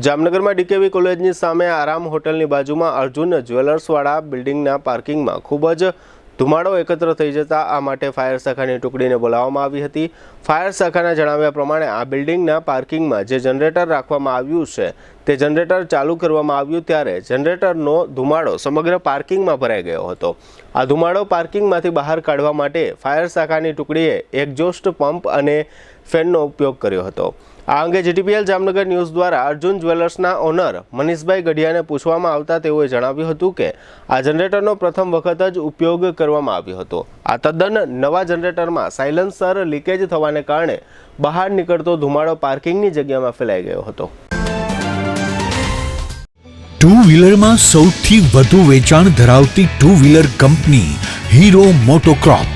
જામનગરમાં ડીકેવી કોલેજની સામે આરામ હોટલની બાજુમાં અર્જુન જ્વેલર્સવાળા બિલ્ડિંગના પાર્કિંગમાં ખૂબ જ ધુમાડો એકત્ર થઈ જતા આ માટે ફાયર શાખાની ટુકડીને બોલાવવામાં આવી હતી। ફાયર શાખાના જણાવ્યા પ્રમાણે આ બિલ્ડિંગના પાર્કિંગમાં જે જનરેટર રાખવામાં આવ્યું છે તે જનરેટર ચાલુ કરવામાં આવ્યું ત્યારે જનરેટરનો ધુમાડો સમગ્ર પાર્કિંગમાં ભરાઈ ગયો હતો। આ ધુમાડો પાર્કિંગમાંથી બહાર કાઢવા માટે ફાયર શાખાની ટુકડીએ એક્ઝોસ્ટ પંપ અને ફેનનો ઉપયોગ કર્યો હતો। આ અંગે જીટીપીએલ જામનગર ન્યૂઝ દ્વારા અર્જુન જ્વેલર્સના ઓનર મનીષભાઈ ગઢિયાને પૂછવામાં આવતા તેઓએ જણાવ્યું હતું કે આ જનરેટરનો પ્રથમ વખત જ ઉપયોગ કરવામાં આવ્યો હતો। આ તદ્દન નવા જનરેટરમાં સાયલેન્સર લીકેજ થવાને કારણે બહાર નીકળતો ધુમાડો પાર્કિંગની જગ્યામાં ફેલાઈ ગયો હતો। ટુ વ્હીલરમાં સૌથી વધુ વેચાણ ધરાવતી ટુ વ્હીલર કંપની હીરો મોટોક્રોપ।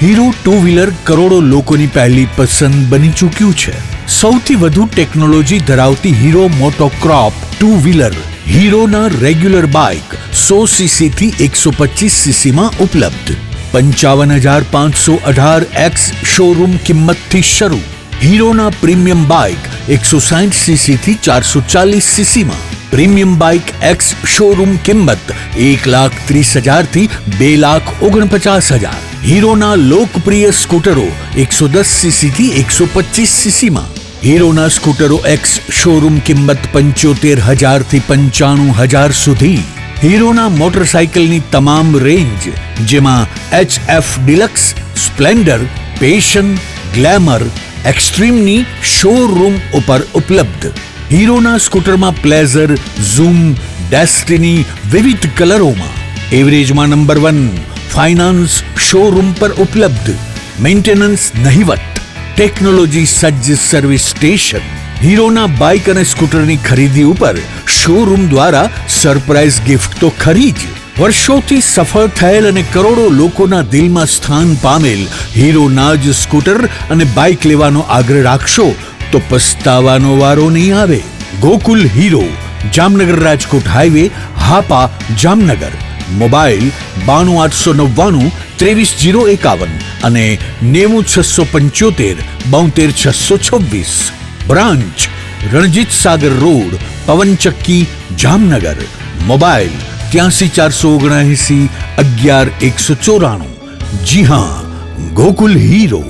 હીરો ટુ વ્હીલર કરોડો લોકોની પહેલી પસંદ બની ચૂક્યું છે। સૌથી વધુ ટેકનોલોજી ધરાવતી હીરો મોટોક્રોપ ટુ વ્હીલર હીરોના રેગ્યુલર બાઇક 100 સીસી થી 125 સીસી માં ઉપલબ્ધ। 55,518 શોરૂમ કિંમતથી શરૂ। હીરોના પ્રીમિયમ બાઇક 160 સીસી થી 440 સીસી માં। પ્રીમિયમ બાઇક એક્સ શોરૂમ કિંમત 1,30,000 થી 2,49,000। હીરોના લોકપ્રિય સ્કૂટરો 110 સીસી થી 125 સીસી માં। હીરોના સ્કૂટરો એક્સ શોરૂમ કિંમત 75,000 થી 95,000 સુધી। હીરોના મોટરસાઇકલની તમામ રેન્જ જેમાં HF Deluxe, Splendor, Passion, Glamour, એક્સ્ટ્રીમની શોરૂમ ઉપર ઉપલબ્ધ। હીરોના સ્કૂટરમાં પ્લેઝર, ઝૂમ, ડેસ્ટિની વિવિધ કલરોમાં। એવરેજમાં નંબર 1 ફાઇનાન્સ શોરૂમ પર ઉપલબ્ધ। મેન્ટેનન્સ નહિવત, ટેકનોલોજી સજ્જ સર્વિસ સ્ટેશન। હીરોના બાઇક અને સ્કૂટરની ખરીદી ઉપર શોરૂમ દ્વારા સરપ્રાઇઝ ગિફ્ટ તો ખરી જ। વર્ષોથી સફળ થયેલ અને કરોડો લોકોના દિલમાં સ્થાન પામેલ હીરોના જ સ્કૂટર અને બાઇક લેવાનો આગ્રહ રાખશો તો પસ્તાવાનો વારો નહીં આવે। Gokul hero, Jamnagar Rajkot highway, Hapa, Jamnagar. Mobile 92 899 23051 અને 90675 72626। Branch Ranjit Sagar road, પવનચક્કી, Jamnagar. Mobile 83 479 11 194। જી હા, ગોકુલ હીરો।